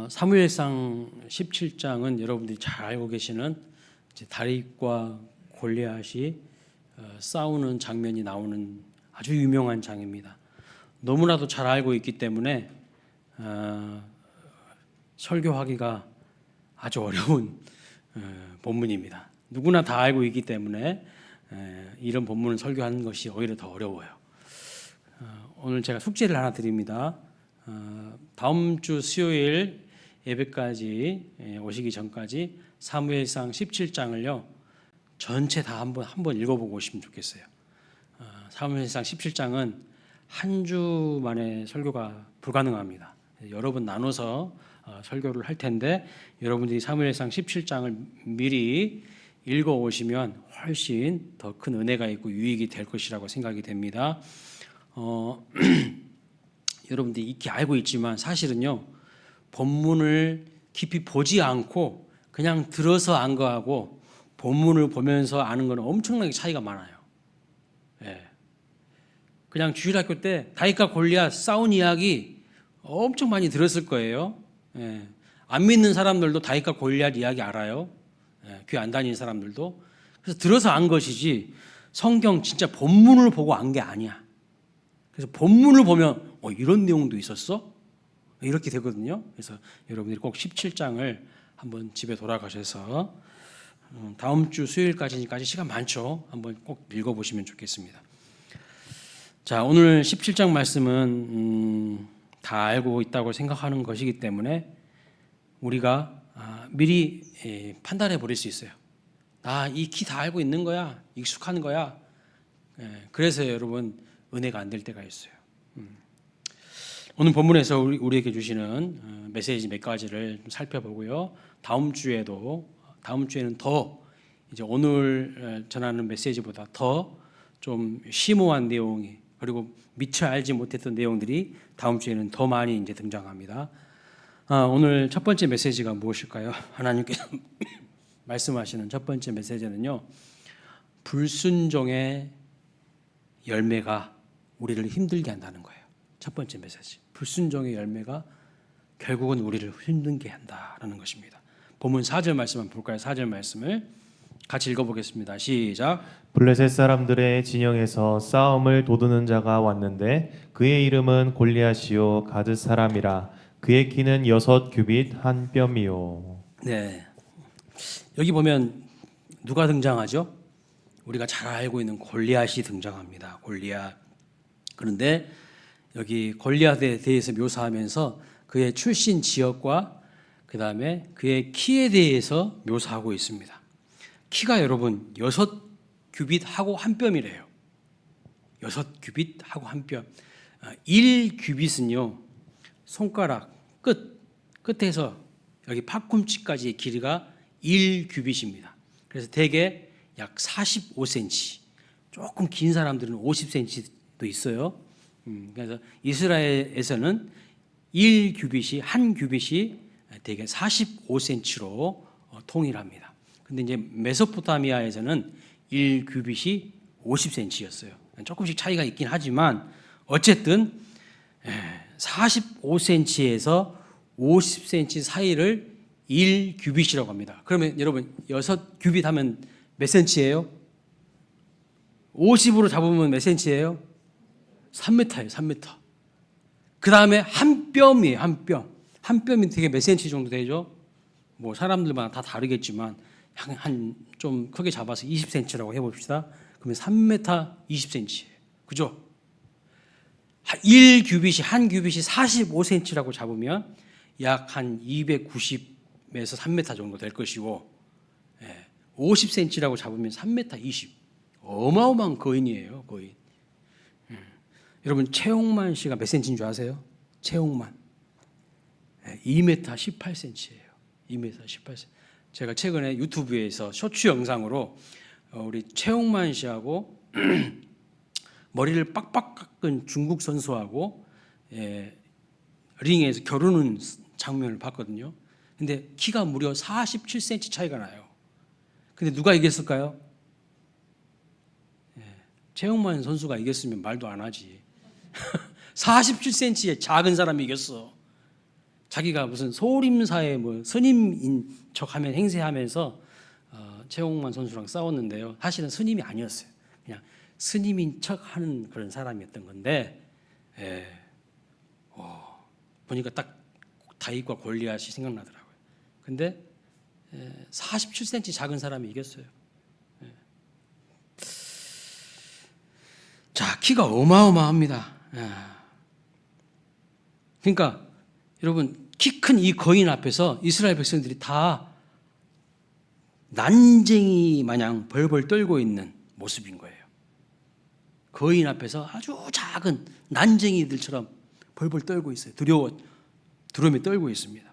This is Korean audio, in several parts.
사무엘상 17장은 여러분들이 잘 알고 계시는 이제 다윗과 골리앗이 싸우는 장면이 나오는 아주 유명한 장입니다. 너무나도 잘 알고 있기 때문에 설교하기가 아주 어려운 본문입니다. 누구나 다 알고 있기 때문에 이런 본문을 설교하는 것이 오히려 더 어려워요. 오늘 제가 숙제를 하나 드립니다. 다음 주 수요일 예배까지 오시기 전까지 사무엘상 17장을요 전체 다 한번 읽어보고 오시면 좋겠어요. 사무엘상 17장은 한 주 만에 설교가 불가능합니다. 여러 번 나눠서 설교를 할 텐데 여러분들이 사무엘상 17장을 미리 읽어 오시면 훨씬 더 큰 은혜가 있고 유익이 될 것이라고 생각이 됩니다. 여러분들이 익히 알고 있지만 사실은요 본문을 깊이 보지 않고 그냥 들어서 안 거하고 본문을 보면서 아는 거는 엄청나게 차이가 많아요. 그냥 주일학교 때 다윗과 골리앗 싸운 이야기 엄청 많이 들었을 거예요. 안 믿는 사람들도 다윗과 골리앗 이야기 알아요. 교회 안 다니는 사람들도. 그래서 들어서 안 것이지 성경 진짜 본문을 보고 안 게 아니야. 그래서 본문을 보면 이런 내용도 있었어? 이렇게 되거든요. 그래서 여러분들이 꼭 17장을 한번 집에 돌아가셔서 다음 주 수요일까지니까 시간 많죠. 한번 꼭 읽어보시면 좋겠습니다. 자, 오늘 17장 말씀은 다 알고 있다고 생각하는 것이기 때문에 우리가 미리 판단해 버릴 수 있어요. 이 키 다 알고 있는 거야. 익숙한 거야. 그래서 여러분 은혜가 안 될 때가 있어요. 오늘 본문에서 우리에게 주시는 메시지 몇 가지를 좀 살펴보고요. 다음 주에는 더 이제 오늘 전하는 메시지보다 더 좀 심오한 내용이 그리고 미처 알지 못했던 내용들이 다음 주에는 더 많이 이제 등장합니다. 오늘 첫 번째 메시지가 무엇일까요? 하나님께서 말씀하시는 첫 번째 메시지는요. 불순종의 열매가 우리를 힘들게 한다는 거예요. 첫 번째 메시지. 불순종의 열매가 결국은 우리를 힘들게 한다라는 것입니다. 본문 4절 말씀 한번 볼까요? 4절 말씀을 같이 읽어보겠습니다. 시작. 블레셋 사람들의 진영에서 싸움을 도두는 자가 왔는데 그의 이름은 골리앗이요 가드 사람이라. 그의 키는 6규빗 한 뼘이요. 네. 여기 보면 누가 등장하죠? 우리가 잘 알고 있는 골리앗이 등장합니다. 골리앗. 그런데 여기 골리앗에 대해서 묘사하면서 그의 출신 지역과 그 다음에 그의 키에 대해서 묘사하고 있습니다. 키가 여러분 6규빗하고 한 뼘이래요. 6규빗하고 한 뼘. 1규빗은요 손가락 끝에서 여기 팔꿈치까지의 길이가 1규빗입니다. 그래서 대개 약 45cm. 조금 긴 사람들은 50cm도 있어요. 그래서 이스라엘에서는 1규빗이 한 규빗이 대개 45cm로 통일합니다. 근데 이제 메소포타미아에서는 1규빗이 50cm였어요. 조금씩 차이가 있긴 하지만 어쨌든 45cm에서 50cm 사이를 1규빗이라고 합니다. 그러면 여러분 6규빗 하면 몇 cm예요? 50으로 잡으면 몇 cm예요? 3m예요. 3m. 그 다음에 한 뼘이에요. 한 뼘. 한 뼘이 되게 몇 cm 정도 되죠? 뭐 사람들마다 다 다르겠지만 한 좀 크게 잡아서 20cm라고 해봅시다. 그러면 3m 20cm예요. 그죠? 1규빗이 한 규빗이 45cm라고 잡으면 약 한 290에서 3m 정도 될 것이고 50cm라고 잡으면 3m 20. 어마어마한 거인이에요. 거인. 여러분 최홍만 씨가 몇 cm인 줄 아세요? 최홍만 2m 18cm예요. 2m 18cm. 제가 최근에 유튜브에서 쇼츠 영상으로 우리 최홍만 씨하고 머리를 빡빡 깎은 중국 선수하고 링에서 겨루는 장면을 봤거든요. 근데 키가 무려 47cm 차이가 나요. 근데 누가 이겼을까요? 최홍만 선수가 이겼으면 말도 안 하지. 47cm의 작은 사람이 이겼어. 자기가 무슨 소림사의 뭐 스님인 척하면 행세하면서 최홍만 선수랑 싸웠는데요. 사실은 스님이 아니었어요. 그냥 스님인 척하는 그런 사람이었던 건데, 보니까 딱 다윗과 골리앗이 생각나더라고요. 근데 47cm 작은 사람이 이겼어요. 자, 키가 어마어마합니다. 그러니까 여러분, 키 큰 이 거인 앞에서 이스라엘 백성들이 다 난쟁이 마냥 벌벌 떨고 있는 모습인 거예요. 거인 앞에서 아주 작은 난쟁이들처럼 벌벌 떨고 있어요. 두려움에 떨고 있습니다.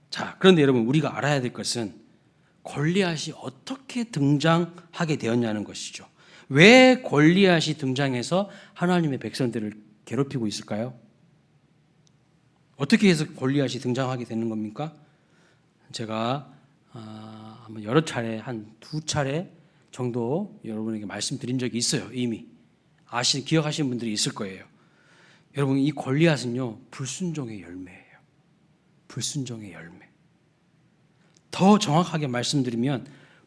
자, 그런데 여러분, 우리가 알아야 될 것은 골리앗이 어떻게 등장하게 되었냐는 것이죠. 왜 골리앗이 등장해서 하나님의 백성들을 괴롭히고 있을까요? 어떻게 해서 골리앗이 등장하게 되는 겁니까? 제가 한번 여러 차례, 한 2차례 정도 여러분에게 말씀드린 적이 있어요. 이미 기억하시는 분들이 있을 거예요. 여러분, 이 골리앗은요, 불순종의 열매예요. 불순종의 열매. 더 정확하게 말씀드리면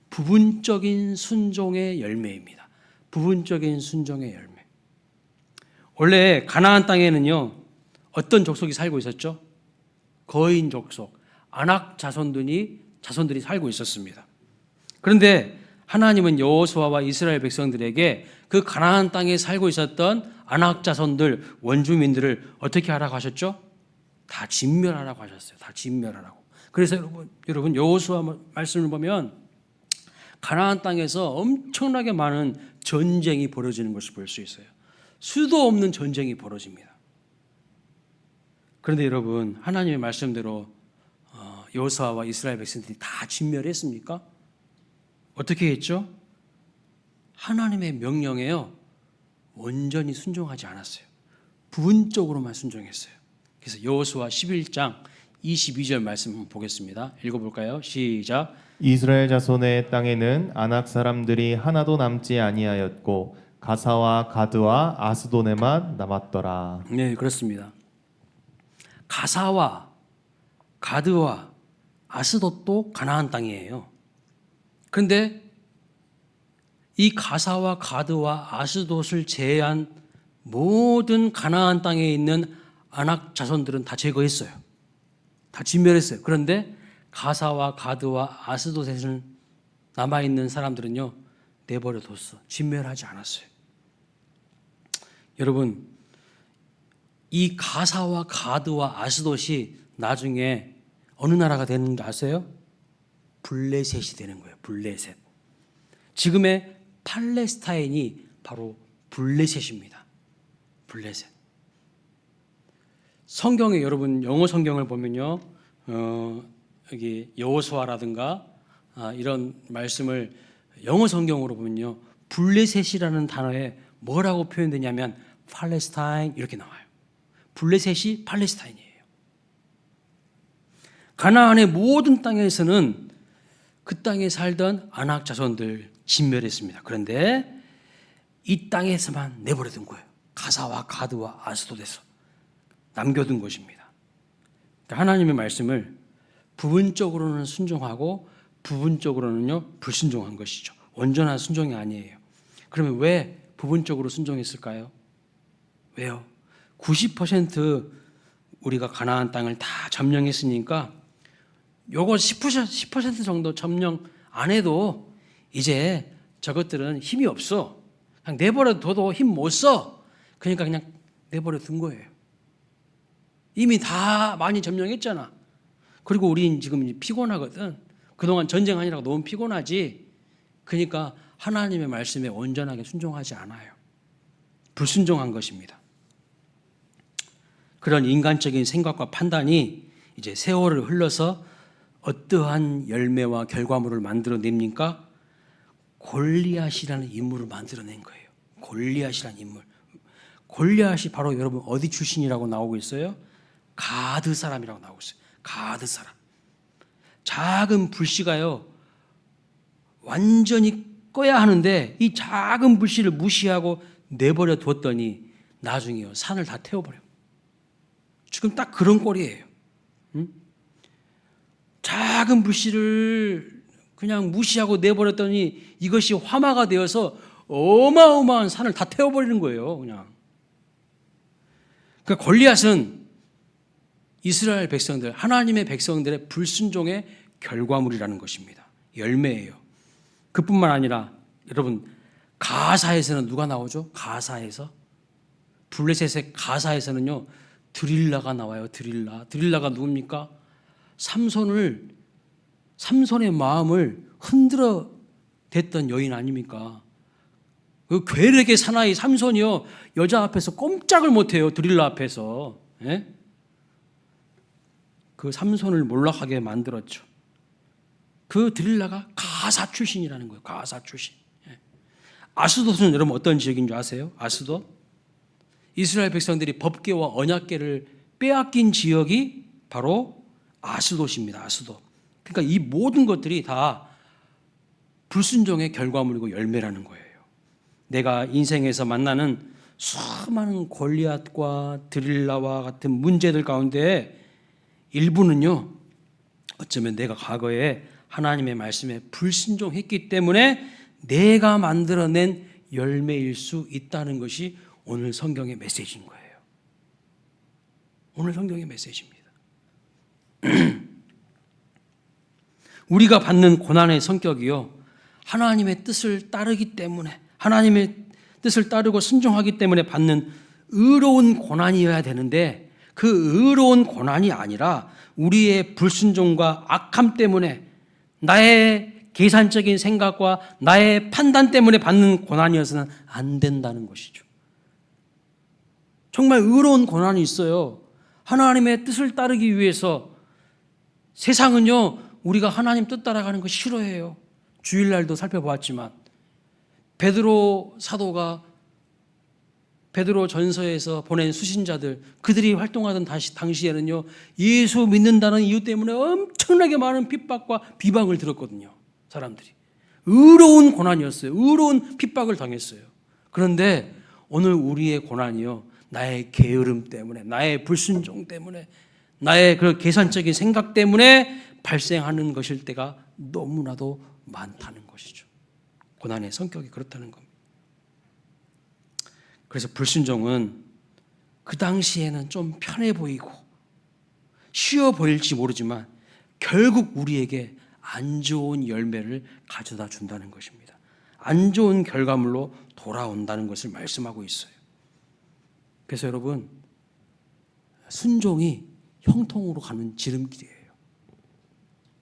부분적인 순종의 열매입니다. 부분적인 순종의 열매. 원래 가나안 땅에는요, 어떤 족속이 살고 있었죠? 거인 족속, 아낙 자손들이 살고 있었습니다. 그런데 하나님은 여호수아와 이스라엘 백성들에게 그 가나안 땅에 살고 있었던 아낙 자손들, 원주민들을 어떻게 하라고 하셨죠? 다 진멸하라고 하셨어요. 다 진멸하라고. 그래서 여러분 여호수아 말씀을 보면 가나안 땅에서 엄청나게 많은 전쟁이 벌어지는 것을 볼 수 있어요. 수도 없는 전쟁이 벌어집니다. 그런데 여러분, 하나님의 말씀대로 여호수아와 이스라엘 백성들이 다 진멸했습니까? 어떻게 했죠? 하나님의 명령에요, 온전히 순종하지 않았어요. 부분적으로만 순종했어요. 그래서 여호수아 11장 22절 말씀 한번 보겠습니다. 읽어볼까요? 시작. 이스라엘 자손의 땅에는 아낙 사람들이 하나도 남지 아니하였고 가사와 가드와 아스도네만 남았더라. 네, 그렇습니다. 가사와 가드와 아스돗도 가나안 땅이에요. 그런데 이 가사와 가드와 아스돗을 제외한 모든 가나안 땅에 있는 아낙 자손들은 다 제거했어요. 다 진멸했어요. 그런데 가사와 가드와 아스돗에 남아있는 사람들은요, 내버려뒀어. 진멸하지 않았어요. 여러분, 이 가사와 가드와 아스돗이 나중에 어느 나라가 되는 줄 아세요? 블레셋이 되는 거예요. 블레셋. 지금의 팔레스타인이 바로 블레셋입니다. 블레셋. 성경에 여러분 영어 성경을 보면요, 여기 여호수아라든가 이런 말씀을 영어 성경으로 보면요, 블레셋이라는 단어에 뭐라고 표현되냐면 팔레스타인 이렇게 나와요. 블레셋이 팔레스타인이에요. 가나안의 모든 땅에서는 그 땅에 살던 아낙 자손들 진멸했습니다. 그런데 이 땅에서만 내버려둔 거예요. 가사와 가드와 아스돗에서 남겨둔 것입니다. 그러니까 하나님의 말씀을 부분적으로는 순종하고 부분적으로는요, 불순종한 것이죠. 온전한 순종이 아니에요. 그러면 왜 부분적으로 순종했을까요? 왜요? 90% 우리가 가나안 땅을 다 점령했으니까 요거 10% 정도 점령 안 해도 이제 저것들은 힘이 없어. 그냥 내버려둬도 힘 못 써. 그러니까 그냥 내버려둔 거예요. 이미 다 많이 점령했잖아. 그리고 우린 지금 피곤하거든. 그동안 전쟁하느라고 너무 피곤하지. 그러니까 하나님의 말씀에 온전하게 순종하지 않아요. 불순종한 것입니다. 그런 인간적인 생각과 판단이 이제 세월을 흘러서 어떠한 열매와 결과물을 만들어냅니까? 골리앗이라는 인물을 만들어낸 거예요. 골리앗이라는 인물. 골리앗이 바로 여러분 어디 출신이라고 나오고 있어요? 가드 사람이라고 나오고 있어요. 가드 사람. 작은 불씨가요, 완전히 꺼야 하는데 이 작은 불씨를 무시하고 내버려 뒀더니 나중에요, 산을 다 태워버려요. 지금 딱 그런 꼴이에요. 작은 불씨를 그냥 무시하고 내버렸더니 이것이 화마가 되어서 어마어마한 산을 다 태워버리는 거예요. 그냥. 그러니까 골리앗은 이스라엘 백성들, 하나님의 백성들의 불순종의 결과물이라는 것입니다. 열매예요. 그뿐만 아니라 여러분, 가사에서는 누가 나오죠? 가사에서 블레셋의 가사에서는요, 드릴라가 나와요. 드릴라가 누굽니까? 삼손의 마음을 흔들어 댔던 여인 아닙니까? 그 괴력의 사나이 삼손이요, 여자 앞에서 꼼짝을 못해요. 드릴라 앞에서. 예? 그 삼손을 몰락하게 만들었죠. 그 드릴라가 가사 출신이라는 거예요. 가사 출신. 예. 아스돗은 여러분 어떤 지역인 줄 아세요? 아스돗? 이스라엘 백성들이 법궤와 언약궤를 빼앗긴 지역이 바로 아스돗입니다. 아스돗. 그러니까 이 모든 것들이 다 불순종의 결과물이고 열매라는 거예요. 내가 인생에서 만나는 수많은 골리앗과 드릴라와 같은 문제들 가운데 일부는요, 어쩌면 내가 과거에 하나님의 말씀에 불순종했기 때문에 내가 만들어낸 열매일 수 있다는 것이 오늘 성경의 메시지인 거예요. 오늘 성경의 메시지입니다. 우리가 받는 고난의 성격이요, 하나님의 뜻을 따르기 때문에, 하나님의 뜻을 따르고 순종하기 때문에 받는 의로운 고난이어야 되는데, 그 의로운 고난이 아니라 우리의 불순종과 악함 때문에, 나의 계산적인 생각과 나의 판단 때문에 받는 고난이어서는 안 된다는 것이죠. 정말 의로운 고난이 있어요. 하나님의 뜻을 따르기 위해서. 세상은요, 우리가 하나님 뜻 따라가는 거 싫어해요. 주일날도 살펴보았지만 베드로 사도가 베드로 전서에서 보낸 수신자들, 그들이 활동하던 당시에는요, 예수 믿는다는 이유 때문에 엄청나게 많은 핍박과 비방을 들었거든요. 사람들이. 의로운 고난이었어요. 의로운 핍박을 당했어요. 그런데 오늘 우리의 고난이요, 나의 게으름 때문에, 나의 불순종 때문에, 나의 그 계산적인 생각 때문에 발생하는 것일 때가 너무나도 많다는 것이죠. 고난의 성격이 그렇다는 겁니다. 그래서 불순종은 그 당시에는 좀 편해 보이고 쉬워 보일지 모르지만 결국 우리에게 안 좋은 열매를 가져다 준다는 것입니다. 안 좋은 결과물로 돌아온다는 것을 말씀하고 있어요. 그래서 여러분, 순종이 형통으로 가는 지름길이에요.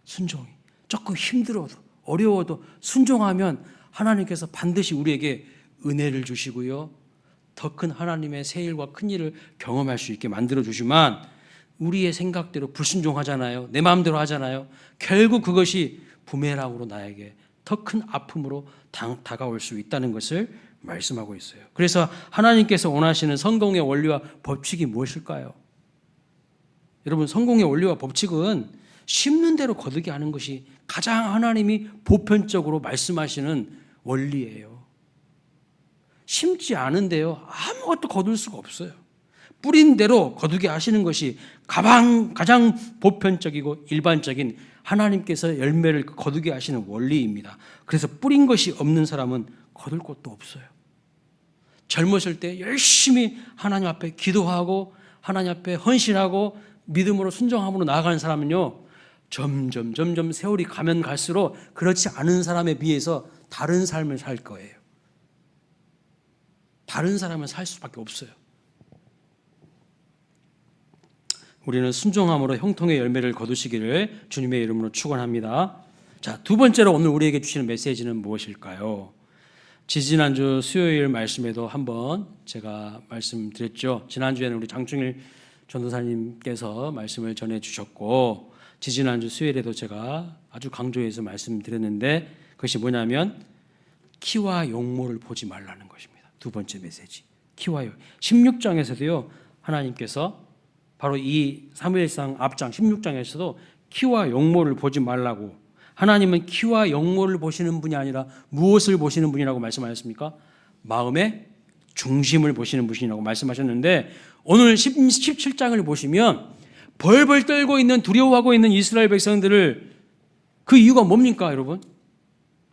순종이 조금 힘들어도 어려워도 순종하면 하나님께서 반드시 우리에게 은혜를 주시고요, 더 큰 하나님의 새 일과 큰 일을 경험할 수 있게 만들어 주시만, 우리의 생각대로 불순종하잖아요. 내 마음대로 하잖아요. 결국 그것이 부메랑으로 나에게 더 큰 아픔으로 다가올 수 있다는 것을 말씀하고 있어요. 그래서 하나님께서 원하시는 성공의 원리와 법칙이 무엇일까요? 여러분, 성공의 원리와 법칙은 심는 대로 거두게 하는 것이 가장 하나님이 보편적으로 말씀하시는 원리예요. 심지 않은데요, 아무것도 거둘 수가 없어요. 뿌린 대로 거두게 하시는 것이 가장 보편적이고 일반적인 하나님께서 열매를 거두게 하시는 원리입니다. 그래서 뿌린 것이 없는 사람은 거둘 것도 없어요. 젊었을 때 열심히 하나님 앞에 기도하고 하나님 앞에 헌신하고 믿음으로 순종함으로 나아가는 사람은요, 점점 세월이 가면 갈수록 그렇지 않은 사람에 비해서 다른 삶을 살 거예요. 다른 사람은 살 수밖에 없어요. 우리는 순종함으로 형통의 열매를 거두시기를 주님의 이름으로 축원합니다. 자, 두 번째로 오늘 우리에게 주시는 메시지는 무엇일까요? 지지난주 수요일 말씀에도 한번 제가 말씀드렸죠. 지난주에는 우리 장충일 전도사님께서 말씀을 전해주셨고, 지지난주 수요일에도 제가 아주 강조해서 말씀드렸는데, 그것이 뭐냐면 키와 용모를 보지 말라는 것입니다. 두 번째 메시지, 키와 용. 16장에서도요, 하나님께서 바로 이 사무엘상 앞장 16장에서도 키와 용모를 보지 말라고, 하나님은 키와 용모를 보시는 분이 아니라 무엇을 보시는 분이라고 말씀하셨습니까? 마음의 중심을 보시는 분이라고 말씀하셨는데, 오늘 17장을 보시면 벌벌 떨고 있는, 두려워하고 있는 이스라엘 백성들을, 그 이유가 뭡니까, 여러분?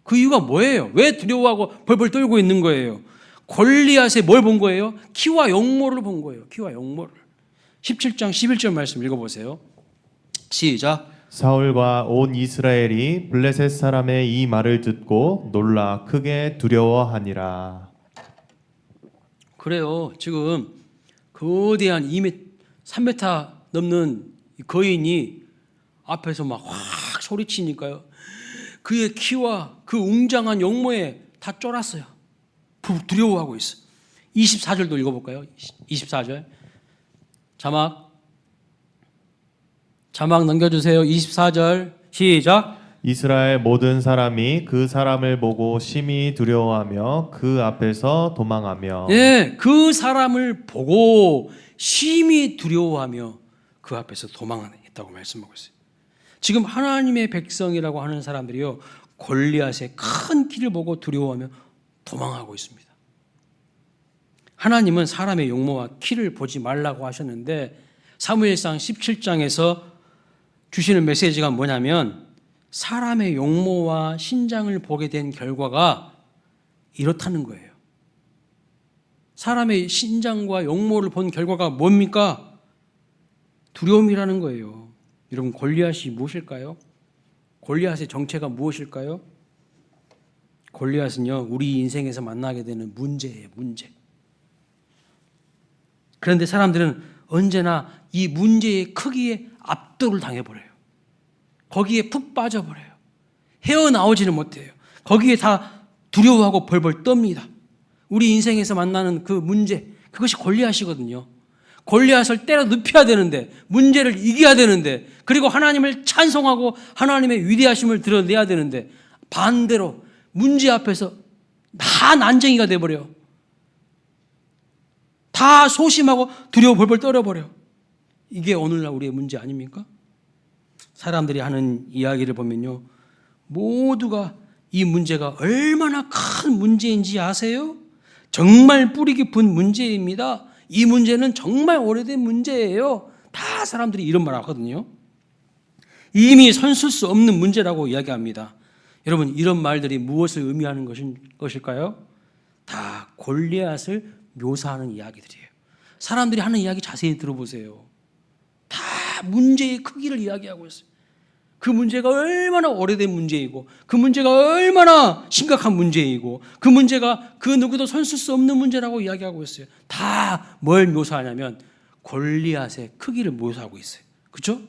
그 이유가 뭐예요? 왜 두려워하고 벌벌 떨고 있는 거예요? 골리앗에 뭘 본 거예요? 키와 용모를 본 거예요. 키와 용모를. 17장 11절 말씀 읽어보세요. 시작. 사울과 온 이스라엘이 블레셋 사람의 이 말을 듣고 놀라 크게 두려워하니라. 그래요. 지금 거대한 3m 넘는 거인이 앞에서 막 확 소리치니까요. 그의 키와 그 웅장한 용모에 다 쫄았어요. 두려워하고 있어. 24절도 읽어볼까요? 24절. 자막 넘겨주세요. 24절 시작. 이스라엘 모든 사람이 그 사람을 보고 심히 두려워하며 그 앞에서 도망하며. 네, 그 사람을 보고 심히 두려워하며 그 앞에서 도망했다고 말씀하고 있어요. 지금 하나님의 백성이라고 하는 사람들이요, 골리앗의 큰 키를 보고 두려워하며 도망하고 있습니다. 하나님은 사람의 용모와 키를 보지 말라고 하셨는데 사무엘상 17장에서 주시는 메시지가 뭐냐면, 사람의 용모와 신장을 보게 된 결과가 이렇다는 거예요. 사람의 신장과 용모를 본 결과가 뭡니까? 두려움이라는 거예요. 여러분, 골리앗이 무엇일까요? 골리앗의 정체가 무엇일까요? 골리앗은요, 우리 인생에서 만나게 되는 문제예요, 문제. 그런데 사람들은 언제나 이 문제의 크기에 압도를 당해버려요. 거기에 푹 빠져버려요. 헤어나오지는 못해요. 거기에 다 두려워하고 벌벌 떱니다. 우리 인생에서 만나는 그 문제, 그것이 골리앗이거든요. 골리앗을 때려 눕혀야 되는데, 문제를 이겨야 되는데, 그리고 하나님을 찬송하고 하나님의 위대하심을 드러내야 되는데, 반대로 문제 앞에서 다 난쟁이가 돼버려요. 다 소심하고 두려워 벌벌 떨어버려. 이게 오늘날 우리의 문제 아닙니까? 사람들이 하는 이야기를 보면요, 모두가 이 문제가 얼마나 큰 문제인지 아세요? 정말 뿌리 깊은 문제입니다. 이 문제는 정말 오래된 문제예요. 다 사람들이 이런 말 하거든요. 이미 손쓸 수 없는 문제라고 이야기합니다. 여러분, 이런 말들이 무엇을 의미하는 것일까요? 다 골리앗을 묘사하는 이야기들이에요. 사람들이 하는 이야기 자세히 들어보세요. 다 문제의 크기를 이야기하고 있어요. 그 문제가 얼마나 오래된 문제이고, 그 문제가 얼마나 심각한 문제이고, 그 문제가 그 누구도 손쓸 수 없는 문제라고 이야기하고 있어요. 다 뭘 묘사하냐면 골리앗의 크기를 묘사하고 있어요. 그렇죠?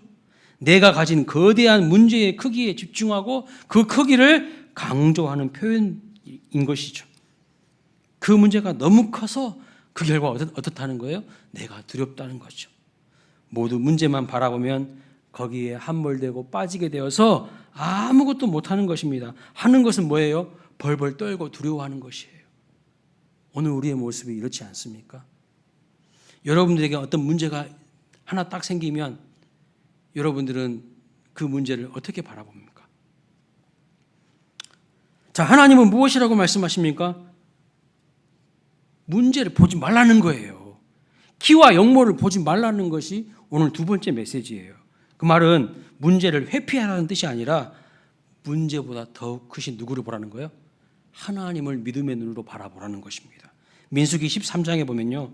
내가 가진 거대한 문제의 크기에 집중하고 그 크기를 강조하는 표현인 것이죠. 그 문제가 너무 커서 그 결과 어떻다는 거예요? 내가 두렵다는 거죠. 모두 문제만 바라보면 거기에 함몰되고 빠지게 되어서 아무것도 못하는 것입니다. 하는 것은 뭐예요? 벌벌 떨고 두려워하는 것이에요. 오늘 우리의 모습이 이렇지 않습니까? 여러분들에게 어떤 문제가 하나 딱 생기면 여러분들은 그 문제를 어떻게 바라봅니까? 자, 하나님은 무엇이라고 말씀하십니까? 문제를 보지 말라는 거예요. 키와 용모를 보지 말라는 것이 오늘 두 번째 메시지예요. 그 말은 문제를 회피하라는 뜻이 아니라 문제보다 더욱 크신 누구를 보라는 거예요? 하나님을 믿음의 눈으로 바라보라는 것입니다. 민수기 13장에 보면요,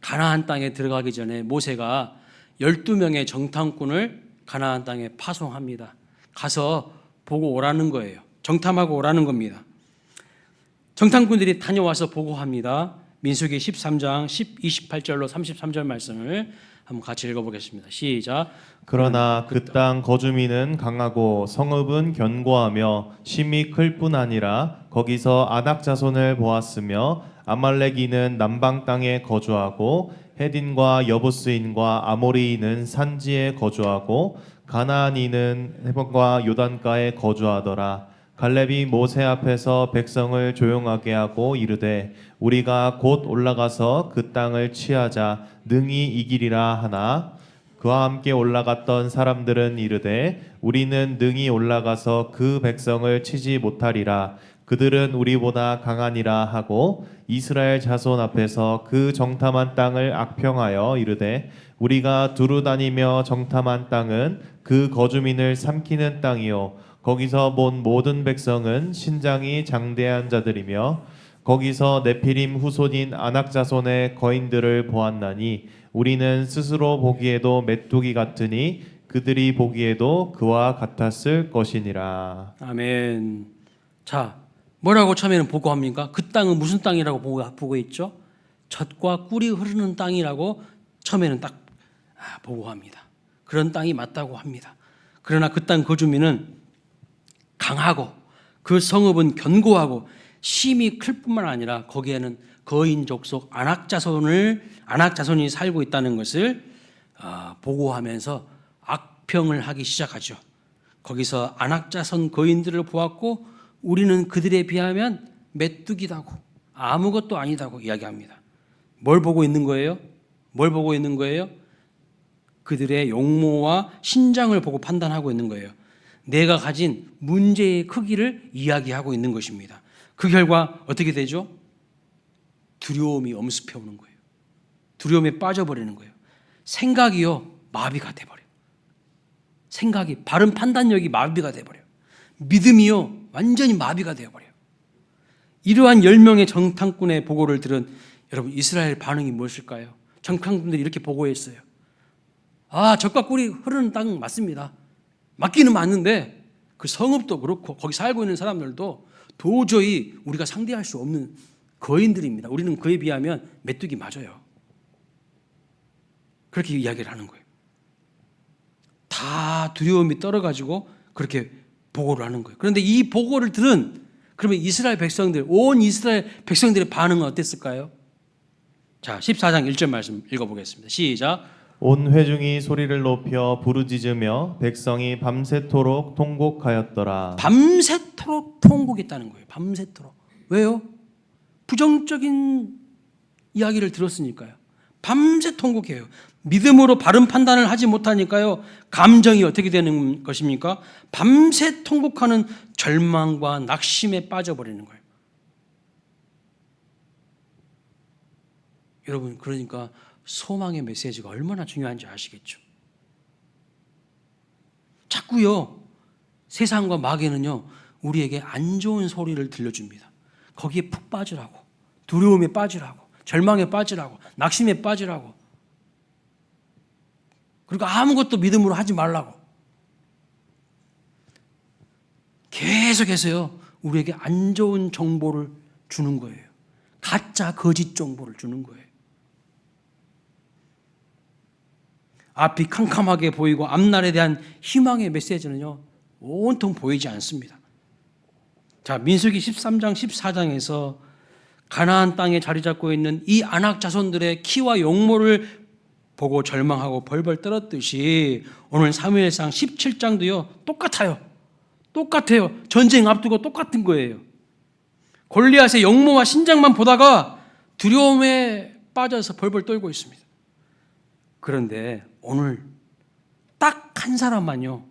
가나안 땅에 들어가기 전에 모세가 12명의 정탐꾼을 가나안 땅에 파송합니다. 가서 보고 오라는 거예요. 정탐하고 오라는 겁니다. 정탐꾼들이 다녀와서 보고합니다. 민수기 13장 28절로 33절 말씀을 한번 같이 읽어보겠습니다. 시작. 그러나 그 땅 거주민은 강하고 성읍은 견고하며 심히 클 뿐 아니라 거기서 아낙 자손을 보았으며 아말렉인은 남방 땅에 거주하고 헤딘과 여부스인과 아모리인은 산지에 거주하고 가나안인은 헤본과 요단가에 거주하더라. 갈렙이 모세 앞에서 백성을 조용하게 하고 이르되 우리가 곧 올라가서 그 땅을 취하자 능히 이기리라 하나 그와 함께 올라갔던 사람들은 이르되 우리는 능히 올라가서 그 백성을 치지 못하리라. 그들은 우리보다 강하니라 하고 이스라엘 자손 앞에서 그 정탐한 땅을 악평하여 이르되 우리가 두루 다니며 정탐한 땅은 그 거주민을 삼키는 땅이요 거기서 본 모든 백성은 신장이 장대한 자들이며 거기서 네피림 후손인 아낙 자손의 거인들을 보았나니 우리는 스스로 보기에도 메뚜기 같으니 그들이 보기에도 그와 같았을 것이니라. 아멘. 자, 뭐라고 처음에는 보고합니까? 그 땅은 무슨 땅이라고 보고 있죠? 젖과 꿀이 흐르는 땅이라고 처음에는 딱 보고합니다. 그런 땅이 맞다고 합니다. 그러나 그 땅 거주민은 강하고 그 성읍은 견고하고 심이 클 뿐만 아니라 거기에는 거인 족속 아낙 자손이 살고 있다는 것을 보고하면서 악평을 하기 시작하죠. 거기서 아낙 자손 거인들을 보았고 우리는 그들에 비하면 메뚜기다고 아무것도 아니다고 이야기합니다. 뭘 보고 있는 거예요? 뭘 보고 있는 거예요? 그들의 용모와 신장을 보고 판단하고 있는 거예요. 내가 가진 문제의 크기를 이야기하고 있는 것입니다. 그 결과 어떻게 되죠? 두려움이 엄습해 오는 거예요. 두려움에 빠져버리는 거예요. 생각이요 마비가 돼버려요. 생각이 바른 판단력이 마비가 돼버려요. 믿음이요 완전히 마비가 되어버려요. 이러한 10명의 정탐꾼의 보고를 들은 여러분 이스라엘 반응이 무엇일까요? 정탐꾼들이 이렇게 보고했어요. 젖과 꿀이 흐르는 땅 맞습니다. 맞기는 맞는데 그 성읍도 그렇고 거기 살고 있는 사람들도 도저히 우리가 상대할 수 없는 거인들입니다. 우리는 그에 비하면 메뚜기 맞아요. 그렇게 이야기를 하는 거예요. 다 두려움이 떨어가지고 그렇게 보고를 하는 거예요. 그런데 이 보고를 들은 그러면 이스라엘 백성들, 온 이스라엘 백성들의 반응은 어땠을까요? 자, 14장 1절 말씀 읽어보겠습니다. 시작. 온 회중이 소리를 높여 부르짖으며 백성이 밤새도록 통곡하였더라. 밤새도록 통곡했다는 거예요. 밤새도록. 왜요? 부정적인 이야기를 들었으니까요. 밤새 통곡해요. 믿음으로 바른 판단을 하지 못하니까요. 감정이 어떻게 되는 것입니까? 밤새 통곡하는 절망과 낙심에 빠져버리는 거예요. 여러분, 그러니까 소망의 메시지가 얼마나 중요한지 아시겠죠? 자꾸요, 세상과 마귀는요, 우리에게 안 좋은 소리를 들려줍니다. 거기에 푹 빠지라고, 두려움에 빠지라고, 절망에 빠지라고, 낙심에 빠지라고, 그리고 아무것도 믿음으로 하지 말라고 계속해서요 우리에게 안 좋은 정보를 주는 거예요. 가짜 거짓 정보를 주는 거예요. 앞이 캄캄하게 보이고 앞날에 대한 희망의 메시지는요 온통 보이지 않습니다. 자, 민수기 13장 14장에서 가나안 땅에 자리 잡고 있는 이 아낙 자손들의 키와 용모를 보고 절망하고 벌벌 떨었듯이 오늘 사무엘상 17장도요 똑같아요. 전쟁 앞두고 똑같은 거예요. 골리앗의 용모와 신장만 보다가 두려움에 빠져서 벌벌 떨고 있습니다. 그런데 오늘 딱 한 사람만요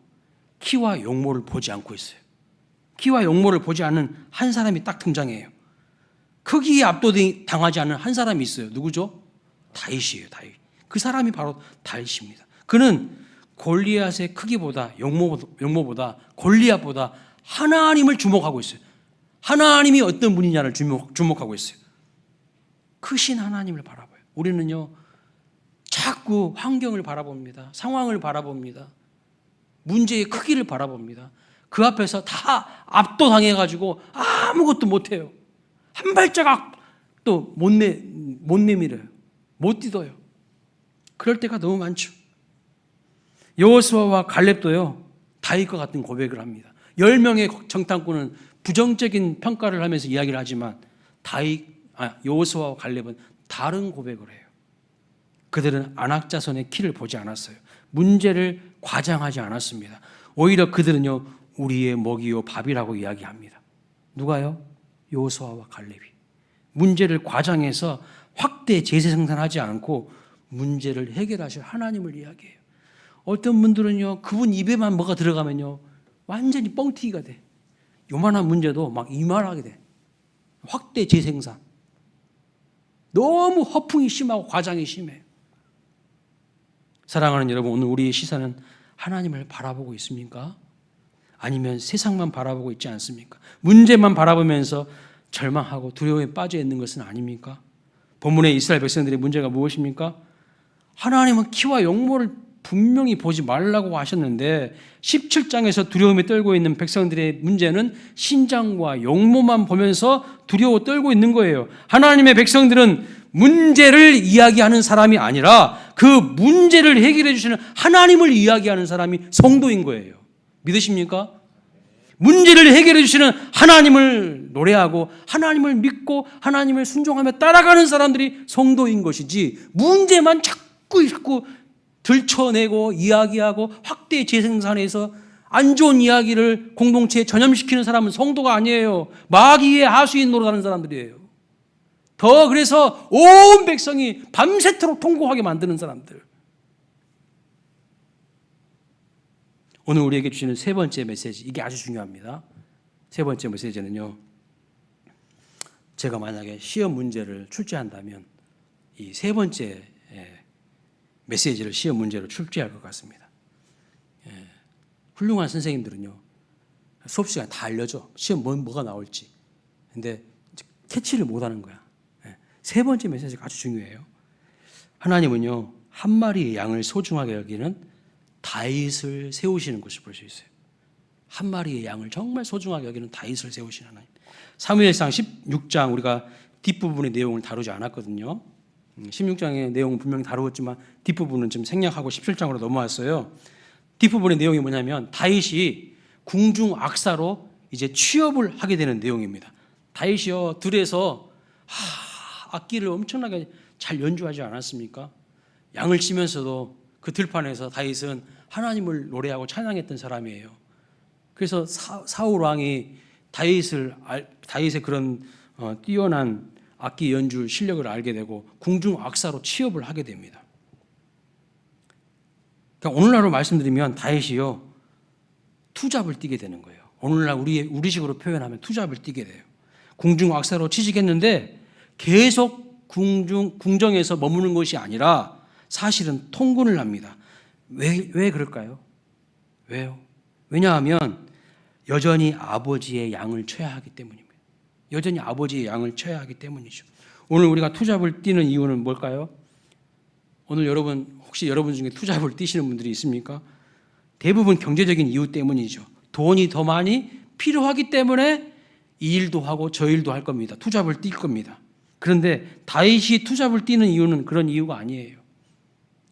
키와 용모를 보지 않고 있어요. 키와 용모를 보지 않는 한 사람이 딱 등장해요. 크기에 압도당하지 않는 한 사람이 있어요. 누구죠? 다윗이에요. 다윗. 그 사람이 바로 다윗입니다. 그는 골리앗의 크기보다 용모보다 골리앗보다 하나님을 주목하고 있어요. 하나님이 어떤 분이냐를 주목하고 있어요. 크신 하나님을 바라봐요. 우리는요 자꾸 환경을 바라봅니다. 상황을 바라봅니다. 문제의 크기를 바라봅니다. 그 앞에서 다 압도당해가지고 아무것도 못해요. 한 발자국도 못 내밀어요. 못 뛰어요. 그럴 때가 너무 많죠. 여호수아와 갈렙도요 다윗과 같은 고백을 합니다. 10명의 정탐꾼은 부정적인 평가를 하면서 이야기를 하지만 여호수아와 갈렙은 다른 고백을 해요. 그들은 아낙 자손의 키를 보지 않았어요. 문제를 과장하지 않았습니다. 오히려 그들은요 우리의 먹이요 밥이라고 이야기합니다. 누가요? 여호수아와 갈렙이 문제를 과장해서 확대 제세 생산하지 않고 문제를 해결하실 하나님을 이야기해요. 어떤 분들은요 그분 입에만 뭐가 들어가면요 완전히 뻥튀기가 돼. 요만한 문제도 막 이만하게 돼. 확대 재생산. 너무 허풍이 심하고 과장이 심해요. 사랑하는 여러분, 오늘 우리의 시선은 하나님을 바라보고 있습니까? 아니면 세상만 바라보고 있지 않습니까? 문제만 바라보면서 절망하고 두려움에 빠져 있는 것은 아닙니까? 본문의 이스라엘 백성들의 문제가 무엇입니까? 하나님은 키와 용모를 분명히 보지 말라고 하셨는데 17장에서 두려움에 떨고 있는 백성들의 문제는 신장과 용모만 보면서 두려워 떨고 있는 거예요. 하나님의 백성들은 문제를 이야기하는 사람이 아니라 그 문제를 해결해 주시는 하나님을 이야기하는 사람이 성도인 거예요. 믿으십니까? 문제를 해결해 주시는 하나님을 노래하고 하나님을 믿고 하나님을 순종하며 따라가는 사람들이 성도인 것이지, 문제만 자꾸 들춰내고 이야기하고 확대 재생산해서 안 좋은 이야기를 공동체에 전염시키는 사람은 성도가 아니에요. 마귀의 하수인 노릇하는 사람들이에요. 더 그래서 온 백성이 밤새도록 통곡하게 만드는 사람들. 오늘 우리에게 주시는 세 번째 메시지, 이게 아주 중요합니다. 세 번째 메시지는요, 제가 만약에 시험 문제를 출제한다면 이 세 번째 메시지를 시험 문제로 출제할 것 같습니다. 훌륭한 선생님들은요, 수업 시간에 다 알려줘. 시험 뭐가 나올지. 근데 캐치를 못하는 거야. 세 번째 메시지가 아주 중요해요. 하나님은요, 한 마리의 양을 소중하게 여기는 다윗을 세우시는 것을 볼 수 있어요. 한 마리의 양을 정말 소중하게 여기는 다윗을 세우시는 하나님. 사무엘상 16장, 우리가 뒷부분의 내용을 다루지 않았거든요. 16장의 내용은 분명히 다루었지만 뒷부분은 좀 생략하고 17장으로 넘어왔어요. 뒷부분의 내용이 뭐냐면 다윗이 궁중 악사로 이제 취업을 하게 되는 내용입니다. 다윗이요, 들에서 악기를 엄청나게 잘 연주하지 않았습니까? 양을 치면서도 그 들판에서 다윗은 하나님을 노래하고 찬양했던 사람이에요. 그래서 사울 왕이 다윗의 그런 뛰어난 악기 연주 실력을 알게 되고 궁중 악사로 취업을 하게 됩니다. 그러니까 오늘날로 말씀드리면 다윗이요, 투잡을 뛰게 되는 거예요. 오늘날 우리식으로 표현하면 투잡을 뛰게 돼요. 궁중 악사로 취직했는데 계속 궁정에서 머무는 것이 아니라 사실은 통근을 합니다. 왜 그럴까요? 왜요? 왜냐하면 여전히 아버지의 양을 쳐야 하기 때문입니다. 여전히 아버지의 양을 쳐야 하기 때문이죠. 오늘 우리가 투잡을 뛰는 이유는 뭘까요? 오늘 혹시 여러분 중에 투잡을 뛰시는 분들이 있습니까? 대부분 경제적인 이유 때문이죠. 돈이 더 많이 필요하기 때문에 이 일도 하고 저 일도 할 겁니다. 투잡을 뛸 겁니다. 그런데 다윗이 투잡을 뛰는 이유는 그런 이유가 아니에요.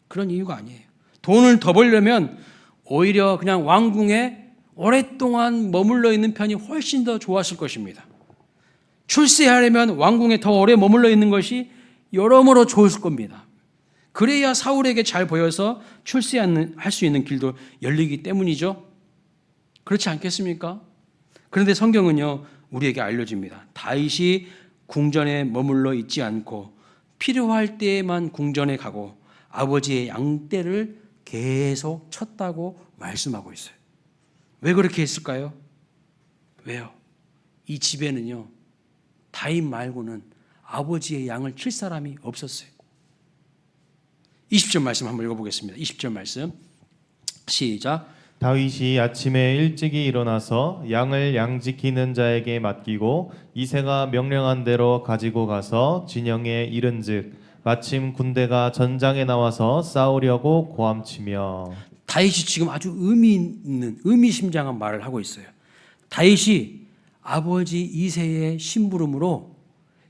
그런 이유가 아니에요. 돈을 더 벌려면 오히려 그냥 왕궁에 오랫동안 머물러 있는 편이 훨씬 더 좋았을 것입니다. 출세하려면 왕궁에 더 오래 머물러 있는 것이 여러모로 좋을 겁니다. 그래야 사울에게 잘 보여서 출세할 수 있는 길도 열리기 때문이죠. 그렇지 않겠습니까? 그런데 성경은요, 우리에게 알려줍니다. 다윗이 궁전에 머물러 있지 않고 필요할 때에만 궁전에 가고 아버지의 양떼를 계속 쳤다고 말씀하고 있어요. 왜 그렇게 했을까요? 왜요? 이 집에는요, 다윗 말고는 아버지의 양을 칠 사람이 없었어요. 20절 말씀 한번 읽어보겠습니다. 20절 말씀 시작. 다윗이 아침에 일찍이 일어나서 양을 양지키는 자에게 맡기고 이새가 명령한 대로 가지고 가서 진영에 이른즉 마침 군대가 전장에 나와서 싸우려고 고함치며. 다윗이 지금 아주 의미심장한 말을 하고 있어요. 다윗이 아버지 이새의 심부름으로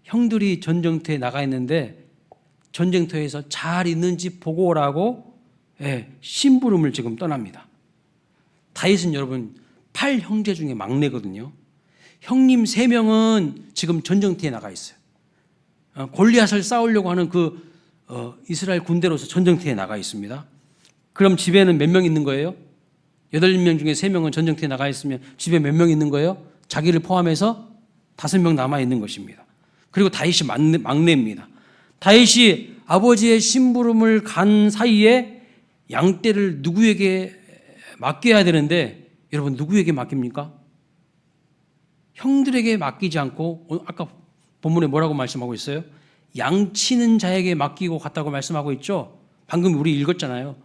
형들이 전쟁터에 나가 있는데 전쟁터에서 잘 있는지 보고 오라고 심부름을 지금 떠납니다. 다윗은 여러분 8형제 중에 막내거든요. 형님 3명은 지금 전쟁터에 나가 있어요. 골리앗을 싸우려고 하는 이스라엘 군대로서 전쟁터에 나가 있습니다. 그럼 집에는 몇 명 있는 거예요? 8명 중에 3명은 전쟁터에 나가 있으면 집에 몇 명 있는 거예요? 자기를 포함해서 5명 남아 있는 것입니다. 그리고 다윗이 막내입니다. 다윗이 아버지의 심부름을 간 사이에 양떼를 누구에게 맡겨야 되는데, 여러분 누구에게 맡깁니까? 형들에게 맡기지 않고 아까 본문에 뭐라고 말씀하고 있어요? 양치는 자에게 맡기고 갔다고 말씀하고 있죠. 방금 우리 읽었잖아요.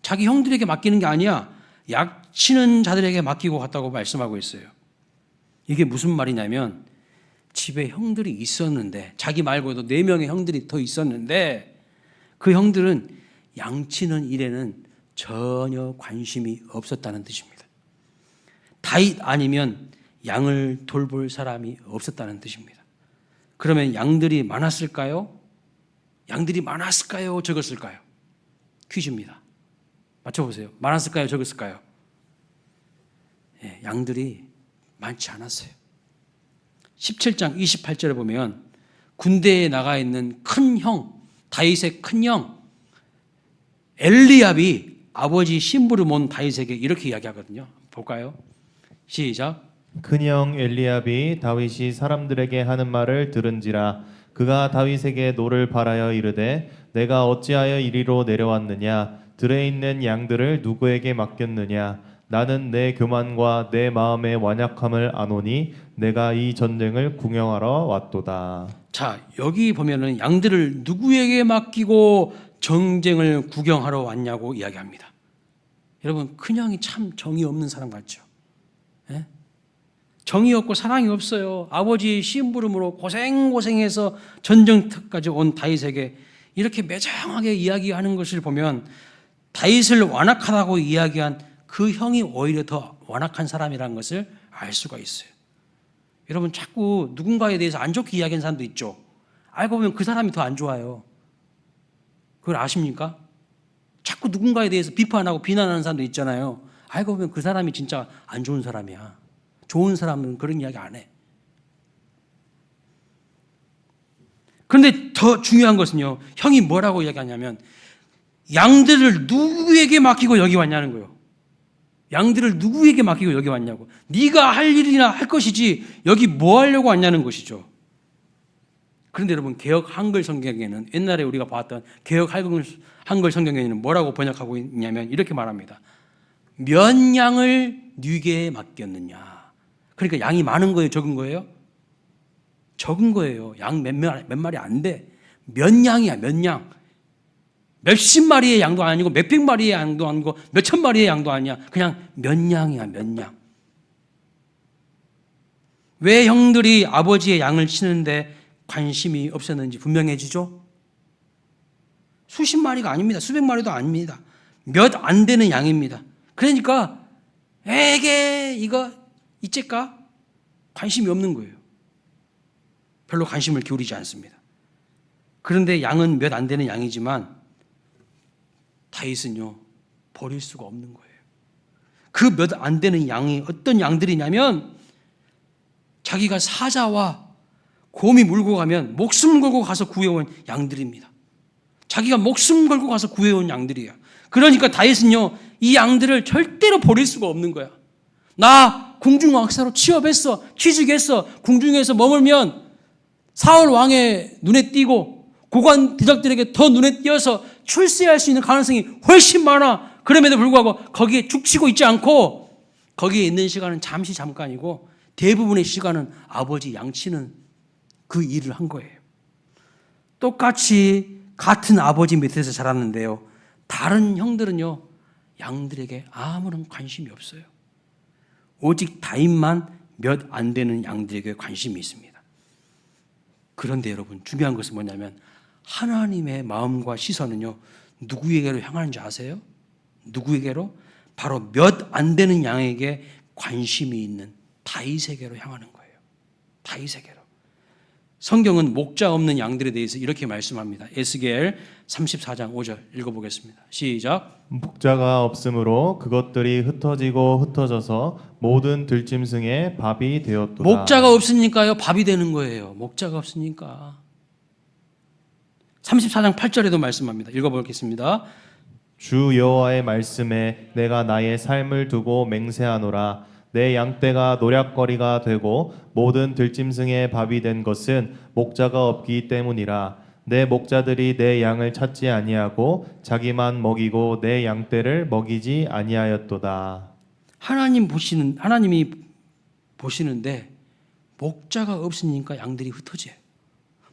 자기 형들에게 맡기는 게 아니야. 양치는 자들에게 맡기고 갔다고 말씀하고 있어요. 이게 무슨 말이냐면 집에 형들이 있었는데 자기 말고도 4명의 형들이 더 있었는데 그 형들은 양치는 일에는 전혀 관심이 없었다는 뜻입니다. 다윗 아니면 양을 돌볼 사람이 없었다는 뜻입니다. 그러면 양들이 많았을까요? 양들이 많았을까요? 적었을까요? 퀴즈입니다. 맞춰보세요. 많았을까요? 적었을까요? 예, 양들이 많지 않았어요. 17장 28절에 보면 군대에 나가 있는 큰 형, 다윗의 큰 형 엘리압이 아버지 심부름 온 다윗에게 이렇게 이야기하거든요. 볼까요? 시작. 큰형 엘리압이 다윗이 사람들에게 하는 말을 들은지라 그가 다윗에게 노를 바라여 이르되 내가 어찌하여 이리로 내려왔느냐 들에 있는 양들을 누구에게 맡겼느냐 나는 내 교만과 내 마음의 완약함을 아노니 내가 이 전쟁을 구경하러 왔도다. 자, 여기 보면은 양들을 누구에게 맡기고 전쟁을 구경하러 왔냐고 이야기합니다. 여러분, 큰형이 참 정이 없는 사람 같죠? 예? 정이 없고 사랑이 없어요. 아버지 심부름으로 고생해서 전쟁터까지 온 다윗에게 이렇게 매정하게 이야기하는 것을 보면 다윗을 완악하다고 이야기한 그 형이 오히려 더 완악한 사람이라는 것을 알 수가 있어요. 여러분, 자꾸 누군가에 대해서 안 좋게 이야기하는 사람도 있죠. 알고 보면 그 사람이 더 안 좋아요. 그걸 아십니까? 자꾸 누군가에 대해서 비판하고 비난하는 사람도 있잖아요. 알고 보면 그 사람이 진짜 안 좋은 사람이야. 좋은 사람은 그런 이야기 안 해. 그런데 더 중요한 것은요, 형이 뭐라고 이야기하냐면 양들을 누구에게 맡기고 여기 왔냐는 거예요. 양들을 누구에게 맡기고 여기 왔냐고. 네가 할 일이나 할 것이지 여기 뭐 하려고 왔냐는 것이죠. 그런데 여러분, 개역 한글 성경에는 옛날에 우리가 봤던 개역 한글 성경에는 뭐라고 번역하고 있냐면 이렇게 말합니다. 몇 양을 네게 맡겼느냐. 그러니까 양이 많은 거예요, 적은 거예요? 적은 거예요. 양 몇 마리 안 돼. 몇 양이야, 몇 양. 몇십 마리의 양도 아니고 몇백 마리의 양도 아니고 몇천 마리의 양도 아니야. 그냥 몇 양이야, 몇 양. 왜 형들이 아버지의 양을 치는데 관심이 없었는지 분명해지죠? 수십 마리가 아닙니다. 수백 마리도 아닙니다. 몇 안 되는 양입니다. 그러니까 에게 이거 이째까 관심이 없는 거예요. 별로 관심을 기울이지 않습니다. 그런데 양은 몇 안 되는 양이지만 다윗은요 버릴 수가 없는 거예요. 그 몇 안 되는 양이 어떤 양들이냐면 자기가 사자와 곰이 물고 가면 목숨 걸고 가서 구해온 양들입니다. 자기가 목숨 걸고 가서 구해온 양들이에요. 그러니까 다윗은요 이 양들을 절대로 버릴 수가 없는 거야. 나 궁중왕사로 취업했어, 취직했어. 궁중에서 머물면 사울 왕의 눈에 띄고 고관 대적들에게 더 눈에 띄어서 출세할 수 있는 가능성이 훨씬 많아. 그럼에도 불구하고 거기에 죽치고 있지 않고 거기에 있는 시간은 잠깐이고 대부분의 시간은 아버지 양치는 그 일을 한 거예요. 똑같이 같은 아버지 밑에서 자랐는데요. 다른 형들은요 양들에게 아무런 관심이 없어요. 오직 다윗만 몇 안 되는 양들에게 관심이 있습니다. 그런데 여러분, 중요한 것은 뭐냐면 하나님의 마음과 시선은요 누구에게로 향하는지 아세요? 누구에게로? 바로 몇 안 되는 양에게 관심이 있는 다윗에게로 향하는 거예요. 다윗에게로. 성경은 목자 없는 양들에 대해서 이렇게 말씀합니다. 에스겔 34장 5절 읽어보겠습니다. 시작. 목자가 없으므로 그것들이 흩어지고 흩어져서 모든 들짐승의 밥이 되었도다. 목자가 없으니까요 밥이 되는 거예요. 목자가 없으니까. 34장 8절에도 말씀합니다. 읽어보겠습니다. 주 여호와의 말씀에 내가 나의 삶을 두고 맹세하노라. 내 양떼가 노략거리가 되고 모든 들짐승의 밥이 된 것은 목자가 없기 때문이라. 내 목자들이 내 양을 찾지 아니하고 자기만 먹이고 내 양떼를 먹이지 아니하였도다. 하나님이 보시는데 목자가 없으니까 양들이 흩어져요.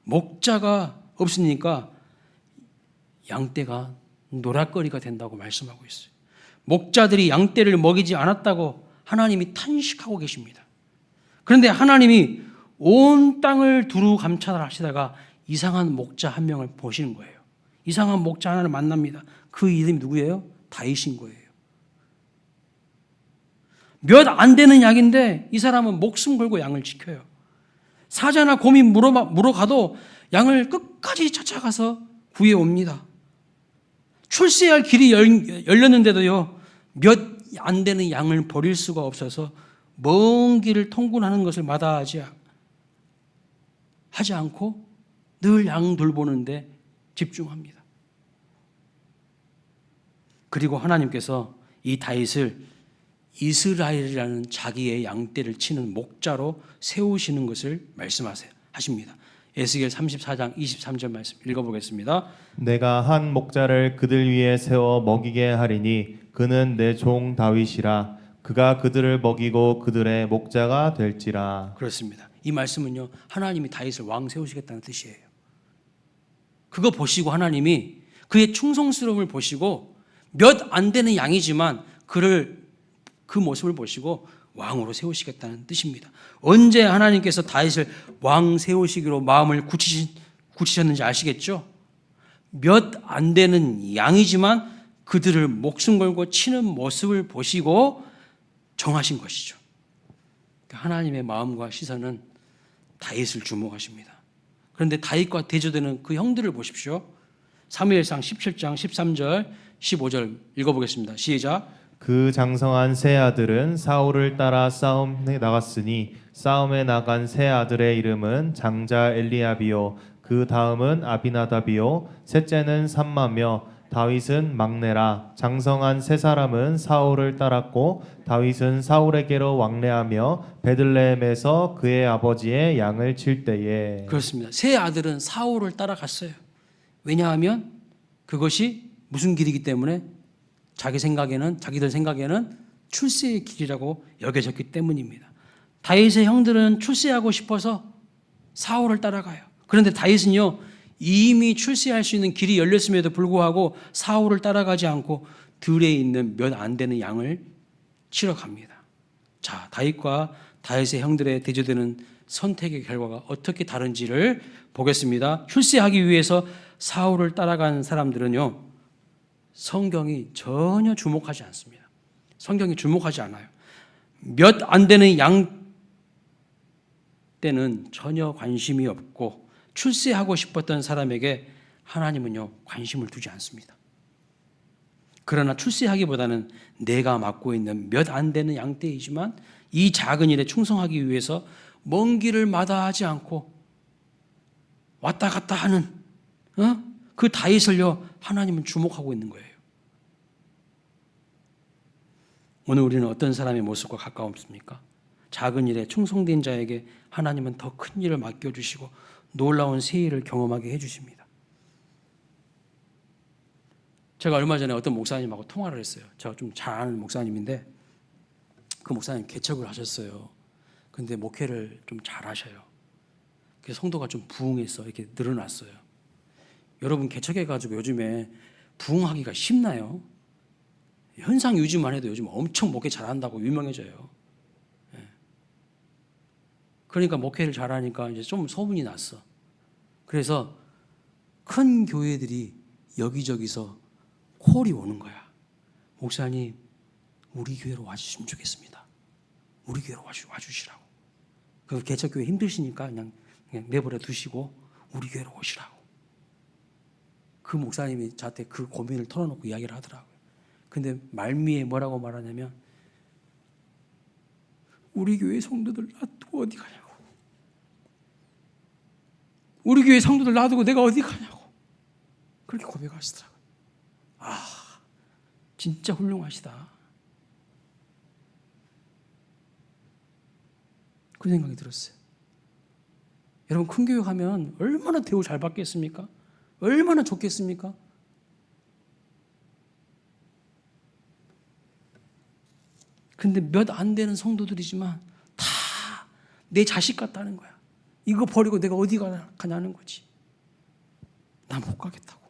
목자가 없으니까 양떼가 노략거리가 된다고 말씀하고 있어요. 목자들이 양떼를 먹이지 않았다고 하나님이 탄식하고 계십니다. 그런데 하나님이 온 땅을 두루 감찰하시다가 이상한 목자 한 명을 보시는 거예요. 이상한 목자 하나를 만납니다. 그 이름이 누구예요? 다윗인 거예요. 몇 안 되는 양인데 이 사람은 목숨 걸고 양을 지켜요. 사자나 곰이 물어가도 양을 끝까지 쫓아가서 구해옵니다. 출세할 길이 열렸는데도요, 몇 안 되는 양을 버릴 수가 없어서 먼 길을 통근하는 것을 마다하지 않고 늘 양 돌보는데 집중합니다. 그리고 하나님께서 이 다윗을 이스라엘이라는 자기의 양떼를 치는 목자로 세우시는 것을 말씀하십니다. 에스겔 34장 23절 말씀 읽어보겠습니다. 내가 한 목자를 그들 위에 세워 먹이게 하리니 그는 내 종 다윗이라. 그가 그들을 먹이고 그들의 목자가 될지라. 그렇습니다. 이 말씀은요, 하나님이 다윗을 왕 세우시겠다는 뜻이에요. 그거 보시고 하나님이 그의 충성스러움을 보시고 몇 안 되는 양이지만 그 모습을 보시고 왕으로 세우시겠다는 뜻입니다. 언제 하나님께서 다윗을 왕 세우시기로 마음을 굳히셨는지 아시겠죠? 몇 안 되는 양이지만 그들을 목숨 걸고 치는 모습을 보시고 정하신 것이죠. 하나님의 마음과 시선은 다윗을 주목하십니다. 그런데 다윗과 대조되는 그 형들을 보십시오. 사무엘상 17장 13절 15절 읽어보겠습니다. 시작. 그 장성한 세 아들은 사울을 따라 싸움에 나갔으니 싸움에 나간 세 아들의 이름은 장자 엘리압이요 그 다음은 아비나답이요 셋째는 삼마며 다윗은 막내라. 장성한 세 사람은 사울을 따랐고 다윗은 사울에게로 왕래하며 베들레헴에서 그의 아버지의 양을 칠 때에. 그렇습니다. 세 아들은 사울을 따라갔어요. 왜냐하면 그것이 무슨 길이기 때문에 자기들 생각에는 출세의 길이라고 여겨졌기 때문입니다. 다윗의 형들은 출세하고 싶어서 사울을 따라가요. 그런데 다윗은요, 이미 출세할 수 있는 길이 열렸음에도 불구하고 사울을 따라가지 않고 들에 있는 몇 안 되는 양을 치러 갑니다. 자, 다윗과 다윗의 형들의 대조되는 선택의 결과가 어떻게 다른지를 보겠습니다. 출세하기 위해서 사울을 따라간 사람들은요, 성경이 전혀 주목하지 않습니다. 성경이 주목하지 않아요. 몇 안 되는 양 때는 전혀 관심이 없고 출세하고 싶었던 사람에게 하나님은요, 관심을 두지 않습니다. 그러나 출세하기보다는 내가 맡고 있는 몇 안 되는 양떼이지만 이 작은 일에 충성하기 위해서 먼 길을 마다하지 않고 왔다 갔다 하는 그 다윗을요, 하나님은 주목하고 있는 거예요. 오늘 우리는 어떤 사람의 모습과 가까웠습니까? 작은 일에 충성된 자에게 하나님은 더 큰 일을 맡겨주시고 놀라운 새 일을 경험하게 해주십니다. 제가 얼마 전에 어떤 목사님하고 통화를 했어요. 제가 좀 잘 아는 목사님인데 그 목사님 개척을 하셨어요. 근데 목회를 좀 잘 하셔요. 그래서 성도가 좀 부흥해서 이렇게 늘어났어요. 여러분 개척해가지고 요즘에 부흥하기가 쉽나요? 현상 유지만 해도 요즘 엄청 목회 잘한다고 유명해져요. 그러니까 목회를 잘하니까 이제 좀 소문이 났어. 그래서 큰 교회들이 여기저기서 콜이 오는 거야. 목사님, 우리 교회로 와주시면 좋겠습니다. 우리 교회로 와주시라고. 그 개척교회 힘드시니까 그냥 내버려 두시고 우리 교회로 오시라고. 그 목사님이 저한테 그 고민을 털어놓고 이야기를 하더라고요. 근데 말미에 뭐라고 말하냐면 우리 교회 성도들 놔두고 어디 가냐고. 우리 교회 성도들 놔두고 내가 어디 가냐고. 그렇게 고백하시더라고요. 아, 진짜 훌륭하시다. 그 생각이 들었어요. 여러분 큰 교회 가면 얼마나 대우 잘 받겠습니까? 얼마나 좋겠습니까? 근데 몇 안 되는 성도들이지만 다 내 자식 같다는 거야. 이거 버리고 내가 어디 가냐는 거지. 나 못 가겠다고.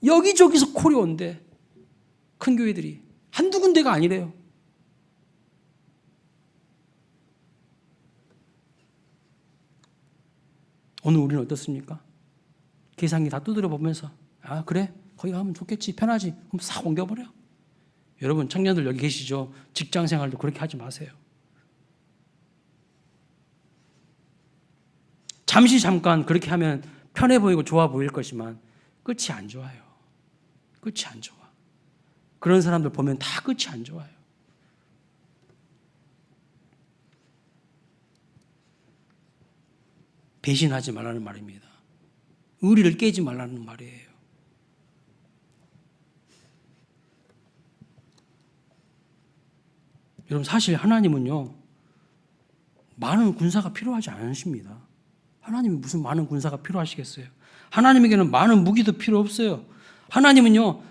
여기저기서 콜이 온대. 큰 교회들이. 한두 군데가 아니래요. 오늘 우리는 어떻습니까? 계산기 다 두드려 보면서 아 그래? 거기 가면 좋겠지. 편하지. 그럼 싹 옮겨버려. 여러분 청년들 여기 계시죠? 직장생활도 그렇게 하지 마세요. 잠깐 그렇게 하면 편해 보이고 좋아 보일 것이지만 끝이 안 좋아요. 끝이 안 좋아. 그런 사람들 보면 다 끝이 안 좋아요. 배신하지 말라는 말입니다. 의리를 깨지 말라는 말이에요. 여러분 사실 하나님은요 많은 군사가 필요하지 않으십니다. 하나님이 무슨 많은 군사가 필요하시겠어요? 하나님에게는 많은 무기도 필요 없어요. 하나님은요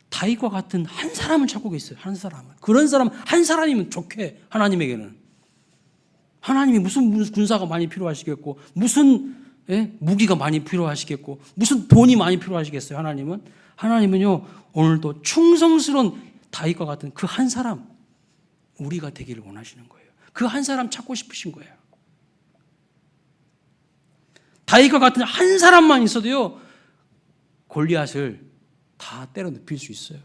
다윗과 같은 한 사람을 찾고 계세요. 한 사람을. 그런 사람 한 사람이면 좋게 하나님에게는. 하나님이 무슨 군사가 많이 필요하시겠고 무슨 무기가 많이 필요하시겠고 무슨 돈이 많이 필요하시겠어요. 하나님은요 오늘도 충성스러운 다윗과 같은 그 한 사람 우리가 되기를 원하시는 거예요. 그 한 사람 찾고 싶으신 거예요. 다윗과 같은 한 사람만 있어도요 골리앗을 다 때려 눕힐 수 있어요.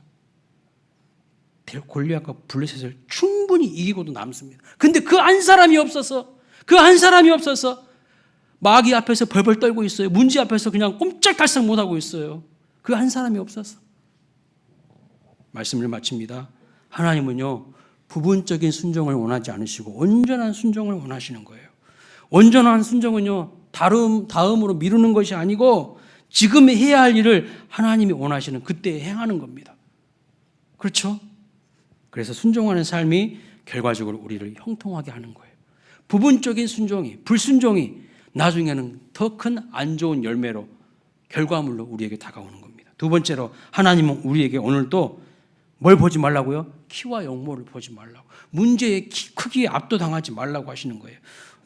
골리앗과 블레셋을 충분히 이기고도 남습니다. 근데 그 한 사람이 없어서 마귀 앞에서 벌벌 떨고 있어요. 문제 앞에서 그냥 꼼짝달싹 못하고 있어요. 그 한 사람이 없어서. 말씀을 마칩니다. 하나님은요 부분적인 순종을 원하지 않으시고 온전한 순종을 원하시는 거예요. 온전한 순종은요 다음으로 미루는 것이 아니고 지금 해야 할 일을 하나님이 원하시는 그때에 행하는 겁니다. 그렇죠? 그래서 순종하는 삶이 결과적으로 우리를 형통하게 하는 거예요. 부분적인 순종이, 불순종이 나중에는 더 큰 안 좋은 열매로 결과물로 우리에게 다가오는 겁니다. 두 번째로 하나님은 우리에게 오늘도 뭘 보지 말라고요? 키와 용모를 보지 말라고. 문제의 크기에 압도당하지 말라고 하시는 거예요.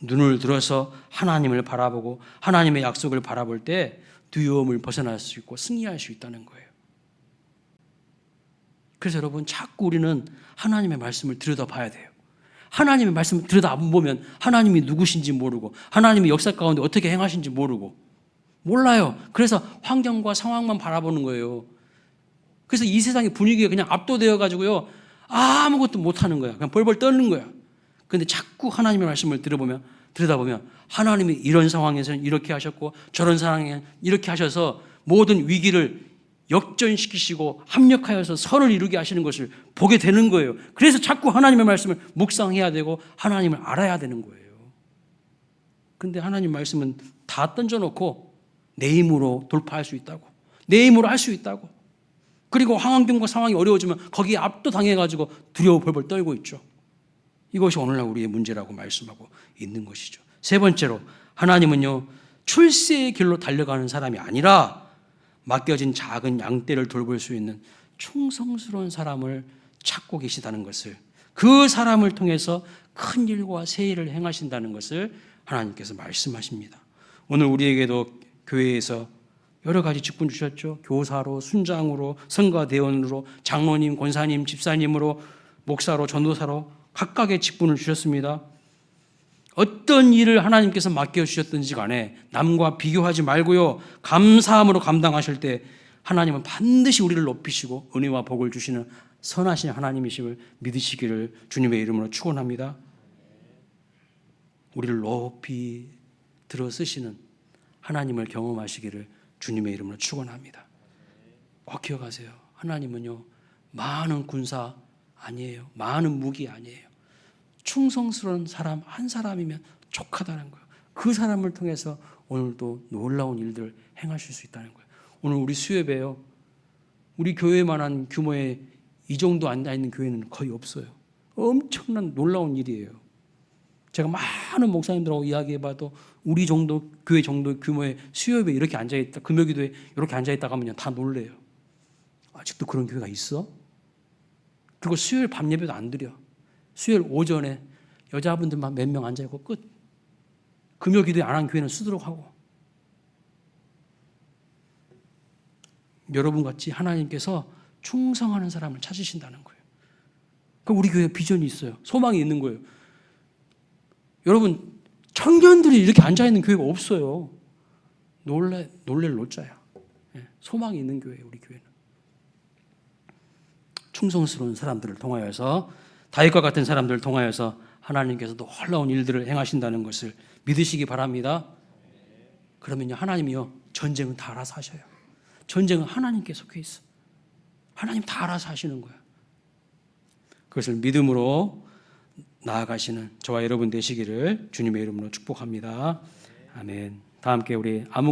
눈을 들어서 하나님을 바라보고 하나님의 약속을 바라볼 때 두려움을 벗어날 수 있고 승리할 수 있다는 거예요. 그래서 여러분 자꾸 우리는 하나님의 말씀을 들여다봐야 돼요. 하나님의 말씀을 들여다보면 하나님이 누구신지 모르고 하나님의 역사 가운데 어떻게 행하신지 모르고 몰라요. 그래서 환경과 상황만 바라보는 거예요. 그래서 이 세상의 분위기에 그냥 압도되어 가지고요 아무것도 못하는 거야. 그냥 벌벌 떠는 거야. 그런데 자꾸 하나님의 말씀을 들여다보면 하나님이 이런 상황에서는 이렇게 하셨고 저런 상황에는 이렇게 하셔서 모든 위기를 역전시키시고 합력하여서 선을 이루게 하시는 것을 보게 되는 거예요. 그래서 자꾸 하나님의 말씀을 묵상해야 되고 하나님을 알아야 되는 거예요. 그런데 하나님 말씀은 다 던져놓고 내 힘으로 돌파할 수 있다고, 내 힘으로 할 수 있다고. 그리고 환경과 상황이 어려워지면 거기에 압도당해가지고 두려워 벌벌 떨고 있죠. 이것이 오늘날 우리의 문제라고 말씀하고 있는 것이죠. 세 번째로 하나님은요 출세의 길로 달려가는 사람이 아니라 맡겨진 작은 양떼를 돌볼 수 있는 충성스러운 사람을 찾고 계시다는 것을, 그 사람을 통해서 큰 일과 새 일을 행하신다는 것을 하나님께서 말씀하십니다. 오늘 우리에게도 교회에서 여러 가지 직분 주셨죠. 교사로, 순장으로, 성가대원으로, 장로님, 권사님, 집사님으로, 목사로, 전도사로 각각의 직분을 주셨습니다. 어떤 일을 하나님께서 맡겨주셨든지 간에 남과 비교하지 말고요 감사함으로 감당하실 때 하나님은 반드시 우리를 높이시고 은혜와 복을 주시는 선하신 하나님이심을 믿으시기를 주님의 이름으로 축원합니다. 우리를 높이 들어 쓰시는 하나님을 경험하시기를 주님의 이름으로 축원합니다. 꼭 기억하세요. 하나님은요 많은 군사 아니에요. 많은 무기 아니에요. 충성스러운 사람 한 사람이면 족하다는 거예요. 그 사람을 통해서 오늘도 놀라운 일들을 행하실 수 있다는 거예요. 오늘 우리 수협에요 우리 교회만한 규모의 이 정도 앉아 있는 교회는 거의 없어요. 엄청난 놀라운 일이에요. 제가 많은 목사님들하고 이야기해봐도 우리 정도 교회 정도 규모의 수협에 이렇게 앉아있다, 금요기도에 이렇게 앉아있다가 하면 다 놀래요. 아직도 그런 교회가 있어? 그리고 수요일 밤 예배도 안 드려. 수요일 오전에 여자분들만 몇 명 앉아있고 끝. 금요 기도회 안 한 교회는 쓰도록 하고, 여러분 같이 하나님께서 충성하는 사람을 찾으신다는 거예요. 그럼 우리 교회 비전이 있어요. 소망이 있는 거예요. 여러분, 청년들이 이렇게 앉아있는 교회가 없어요. 놀랄 놀자야. 소망이 있는 교회예요, 우리 교회는. 충성스러운 사람들을 통하여서, 다윗과 같은 사람들을 통하여서 하나님께서 놀라운 일들을 행하신다는 것을 믿으시기 바랍니다. 그러면요, 하나님이요, 전쟁은 다 알아서 하셔요. 전쟁은 하나님께 속해 있어. 하나님 다 알아서 하시는 거야. 그것을 믿음으로 나아가시는 저와 여러분 되시기를 주님의 이름으로 축복합니다. 아멘. 다 함께 우리 아무